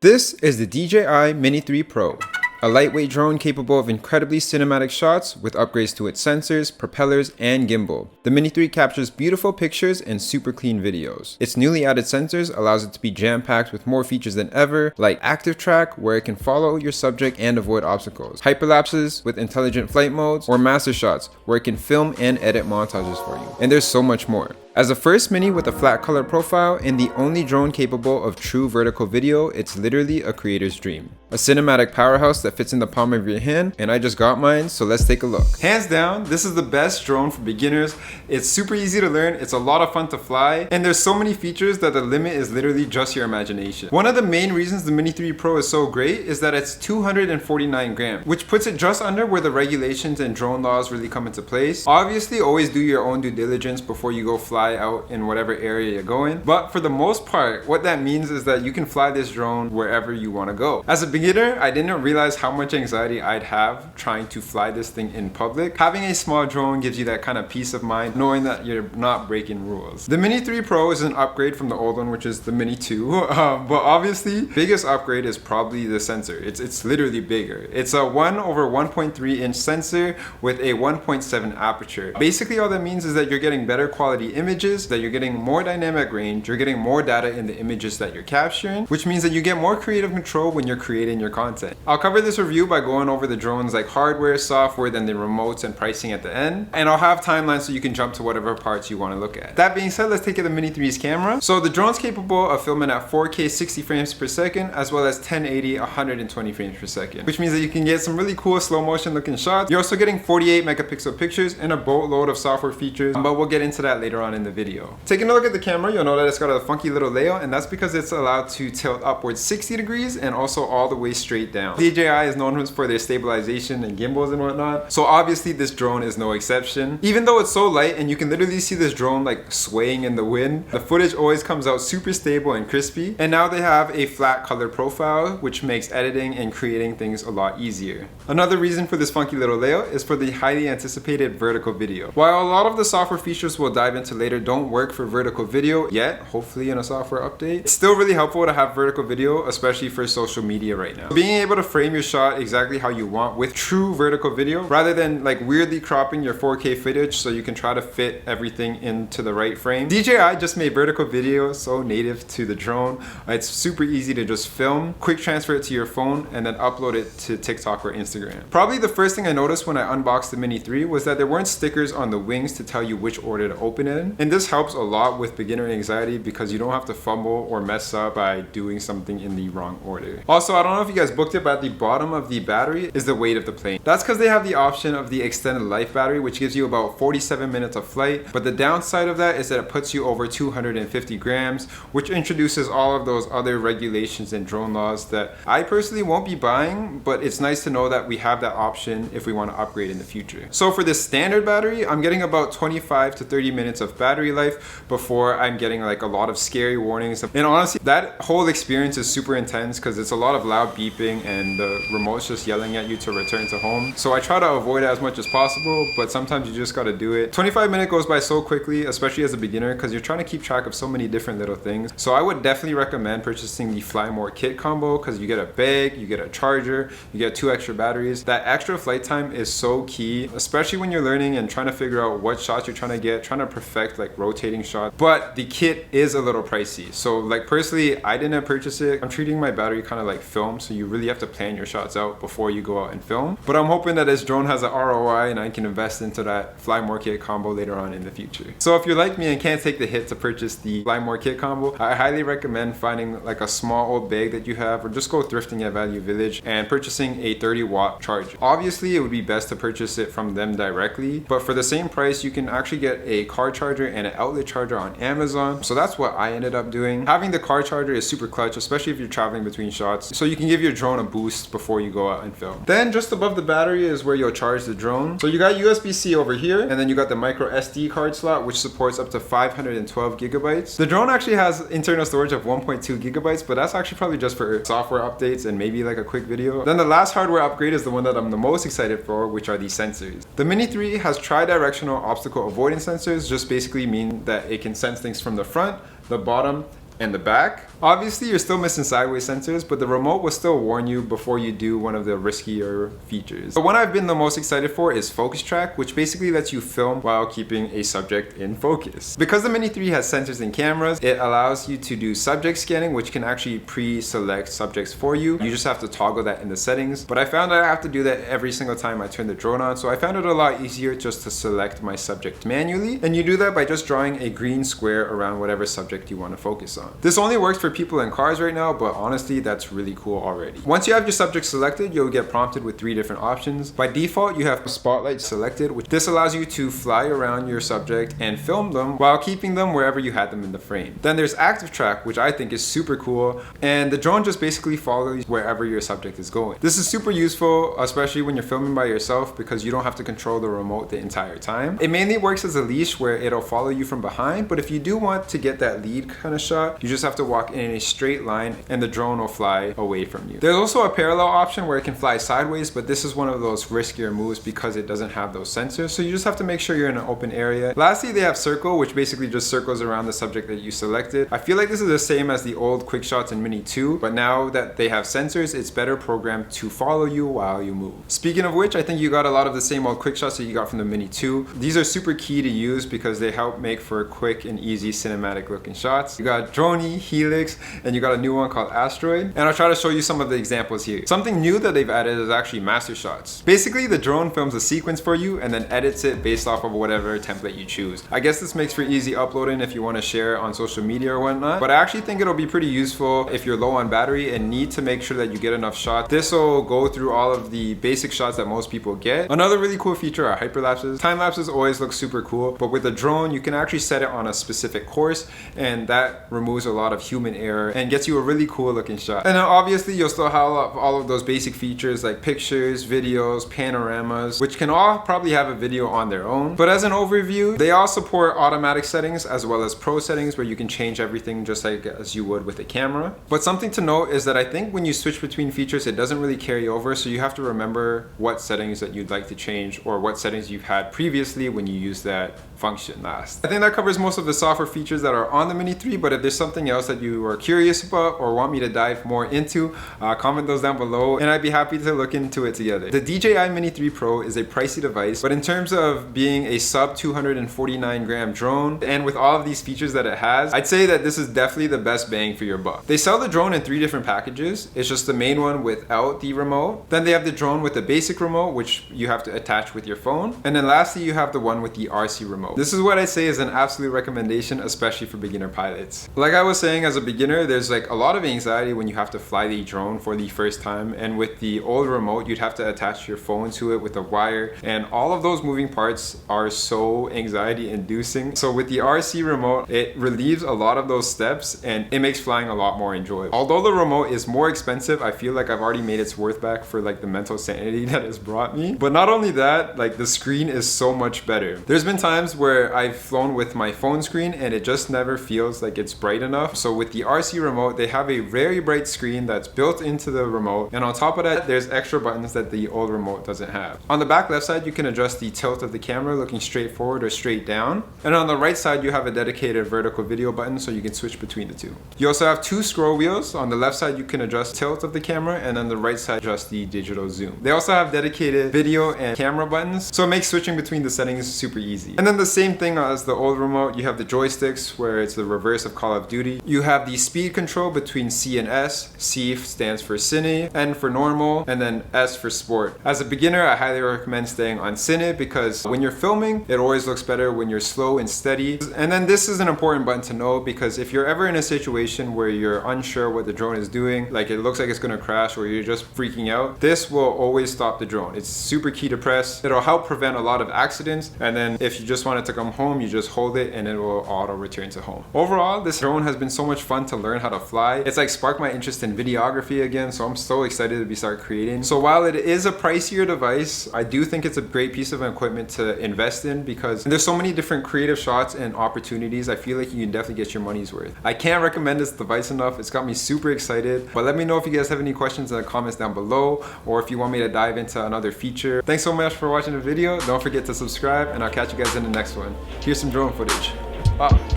This is the DJI Mini 3 Pro, a lightweight drone capable of incredibly cinematic shots with upgrades to its sensors, propellers, and gimbal. The Mini 3 captures beautiful pictures and super clean videos. Its newly added sensors allows it to be jam-packed with more features than ever, like active track, where it can follow your subject and avoid obstacles, hyperlapses with intelligent flight modes, or Mastershots, where it can film and edit montages for you. And there's so much more. As the first Mini with a flat color profile and the only drone capable of true vertical video, it's literally a creator's dream. A cinematic powerhouse that fits in the palm of your hand, and I just got mine, so let's take a look. Hands down, this is the best drone for beginners. It's super easy to learn, it's a lot of fun to fly, and there's so many features that the limit is literally just your imagination. One of the main reasons the Mini 3 Pro is so great is that it's 249 grams, which puts it just under where the regulations and drone laws really come into place. Obviously, always do your own due diligence before you go fly out in whatever area you're going, but for the most part, what that means is that you can fly this drone wherever you want to go. As a beginner, I didn't realize how much anxiety I'd have trying to fly this thing in public. Having a small drone gives you that kind of peace of mind, knowing that you're not breaking rules. The Mini 3 Pro is an upgrade from the old one, which is the Mini 2, but obviously, biggest upgrade is probably the sensor. It's literally bigger. It's a 1/1.3 inch sensor with a 1.7 aperture. Basically, all that means is that you're getting better quality images, that you're getting more dynamic range, you're getting more data in the images that you're capturing, which means that you get more creative control when you're creating your content. I'll cover this review by going over the drones like hardware, software, then the remotes and pricing at the end, and I'll have timelines so you can jump to whatever parts you want to look at. That being said, let's take at the Mini 3's camera. So the drone's capable of filming at 4K 60 frames per second as well as 1080 120 frames per second, which means that you can get some really cool slow motion looking shots. You're also getting 48 megapixel pictures and a boatload of software features, but we'll get into that later on in the video. Taking a look at the camera, you'll know that it's got a funky little layout, and that's because it's allowed to tilt upwards 60 degrees and also all the way straight down. DJI is known for their stabilization and gimbals and whatnot, so obviously this drone is no exception. Even though it's so light and you can literally see this drone like swaying in the wind, the footage always comes out super stable and crispy. And now they have a flat color profile, which makes editing and creating things a lot easier. Another reason for this funky little layout is for the highly anticipated vertical video. While a lot of the software features we'll dive into later don't work for vertical video yet, hopefully in a software update, it's still really helpful to have vertical video, especially for social media right now. Being able to frame your shot exactly how you want with true vertical video, rather than like weirdly cropping your 4K footage so you can try to fit everything into the right frame. DJI just made vertical video so native to the drone. It's super easy to just film, quick transfer it to your phone, and then upload it to TikTok or Instagram. Probably the first thing I noticed when I unboxed the Mini 3 was that there weren't stickers on the wings to tell you which order to open it in. And this helps a lot with beginner anxiety because you don't have to fumble or mess up by doing something in the wrong order. Also, I don't know if you guys booked it, but at the bottom of the battery is the weight of the plane. That's because they have the option of the extended life battery, which gives you about 47 minutes of flight, but the downside of that is that it puts you over 250 grams, which introduces all of those other regulations and drone laws that I personally won't be buying, but it's nice to know that we have that option if we want to upgrade in the future. So for this standard battery, I'm getting about 25 to 30 minutes of battery life before I'm getting like a lot of scary warnings. And honestly, that whole experience is super intense because it's a lot of loud beeping and the remote's just yelling at you to return to home. So I try to avoid it as much as possible, but sometimes you just gotta do it. 25 minutes goes by so quickly, especially as a beginner, because you're trying to keep track of so many different little things. So I would definitely recommend purchasing the Fly More kit combo because you get a bag, you get a charger, you get 2 extra batteries. That extra flight time is so key, especially when you're learning and trying to figure out what shots you're trying to get, trying to perfect like rotating shots. But the kit is a little pricey. So like personally, I didn't purchase it. I'm treating my battery kind of like film, so you really have to plan your shots out before you go out and film. But I'm hoping that this drone has an ROI and I can invest into that Fly More kit combo later on in the future. So if you're like me and can't take the hit to purchase the Fly More kit combo, I highly recommend finding like a small old bag that you have, or just go thrifting at Value Village and purchasing a 30-watt charger. Obviously, it would be best to purchase it from them directly, but for the same price, you can actually get a car charger and an outlet charger on Amazon. So that's what I ended up doing. Having the car charger is super clutch, especially if you're traveling between shots, so you can give your drone a boost before you go out and film. Then just above the battery is where you'll charge the drone. So you got USB-C over here, and then you got the micro SD card slot, which supports up to 512 gigabytes. The drone actually has internal storage of 1.2 gigabytes, but that's actually probably just for software updates and maybe like a quick video. Then the last hardware upgrade is the one that I'm the most excited for, which are these sensors. The Mini 3 has tri-directional obstacle avoidance sensors, just basically mean that it can sense things from the front, the bottom, and the back. Obviously, you're still missing sideways sensors, but the remote will still warn you before you do one of the riskier features. The one I've been the most excited for is focus track, which basically lets you film while keeping a subject in focus. Because the Mini 3 has sensors and cameras, it allows you to do subject scanning, which can actually pre-select subjects for you. You just have to toggle that in the settings. But I found that I have to do that every single time I turn the drone on, so I found it a lot easier just to select my subject manually. And you do that by just drawing a green square around whatever subject you want to focus on. This only works for people in cars right now, but honestly, that's really cool already. Once you have your subject selected, you'll get prompted with 3 different options. By default, you have spotlight selected, which this allows you to fly around your subject and film them while keeping them wherever you had them in the frame. Then there's active track, which I think is super cool, and the drone just basically follows wherever your subject is going. This is super useful, especially when you're filming by yourself, because you don't have to control the remote the entire time. It mainly works as a leash where it'll follow you from behind, but if you do want to get that lead kind of shot, you just have to walk in a straight line and the drone will fly away from you. There's also a parallel option where it can fly sideways, but this is one of those riskier moves because it doesn't have those sensors, so you just have to make sure you're in an open area. Lastly, they have circle, which basically just circles around the subject that you selected. I feel like this is the same as the old Quickshots in Mini 2, but now that they have sensors, it's better programmed to follow you while you move. Speaking of which, I think you got a lot of the same old Quickshots that you got from the Mini 2. These are super key to use because they help make for quick and easy cinematic looking shots. You got Droney, Helix, and you got a new one called Asteroid, and I'll try to show you some of the examples here. Something new that they've added is actually Mastershots. Basically, the drone films a sequence for you and then edits it based off of whatever template you choose. I guess this makes for easy uploading if you want to share it on social media or whatnot, but I actually think it'll be pretty useful if you're low on battery and need to make sure that you get enough shots. This will go through all of the basic shots that most people get. Another really cool feature are hyperlapses. Time lapses always look super cool, but with a drone, you can actually set it on a specific course, and that removes a lot of human error and gets you a really cool looking shot. And then obviously you'll still have all of those basic features like pictures, videos, panoramas, which can all probably have a video on their own. But as an overview, they all support automatic settings as well as pro settings where you can change everything just like as you would with a camera. But something to note is that I think when you switch between features, it doesn't really carry over, so you have to remember what settings that you'd like to change or what settings you've had previously when you use that function last. I think that covers most of the software features that are on the Mini 3, but if there's something else that you are curious about or want me to dive more into, comment those down below and I'd be happy to look into it together. The DJI Mini 3 Pro is a pricey device, but in terms of being a sub 249 gram drone and with all of these features that it has, I'd say that this is definitely the best bang for your buck. They sell the drone in 3 different packages. It's just the main one without the remote. Then they have the drone with the basic remote, which you have to attach with your phone. And then lastly, you have the one with the RC remote. This is what I say is an absolute recommendation, especially for beginner pilots. Like I was saying, as a beginner, there's like a lot of anxiety when you have to fly the drone for the first time. And with the old remote, you'd have to attach your phone to it with a wire. And all of those moving parts are so anxiety inducing. So with the RC remote, it relieves a lot of those steps and it makes flying a lot more enjoyable. Although the remote is more expensive, I feel like I've already made its worth back for like the mental sanity that it's brought me. But not only that, like the screen is so much better. There's been times where I've flown with my phone screen and it just never feels like it's bright enough. So with the RC remote, they have a very bright screen that's built into the remote. And on top of that, there's extra buttons that the old remote doesn't have. On the back left side, you can adjust the tilt of the camera looking straight forward or straight down. And on the right side, you have a dedicated vertical video button so you can switch between the two. You also have 2 scroll wheels. On the left side, you can adjust tilt of the camera, and on the right side, adjust the digital zoom. They also have dedicated video and camera buttons, so it makes switching between the settings super easy. And then the same thing as the old remote, you have the joysticks where it's the reverse of Call of Duty. You have the speed control between C and S. C stands for Cine, N for normal, and then S for sport. As a beginner, I highly recommend staying on Cine because when you're filming, it always looks better when you're slow and steady. And then this is an important button to know because if you're ever in a situation where you're unsure what the drone is doing, like it looks like it's gonna crash or you're just freaking out, this will always stop the drone. It's super key to press. It'll help prevent a lot of accidents. And then if you just want it to come home, you just hold it and it will auto return to home. Overall, this drone has been so much fun to learn how to fly. It's like sparked my interest in videography again, so I'm so excited to start creating. So while it is a pricier device, I do think it's a great piece of equipment to invest in because there's so many different creative shots and opportunities. I feel like you can definitely get your money's worth. I can't recommend this device enough. It's got me super excited. But let me know if you guys have any questions in the comments down below or if you want me to dive into another feature. Thanks so much for watching the video. Don't forget to subscribe and I'll catch you guys in the next one. Here's some drone footage. Bye.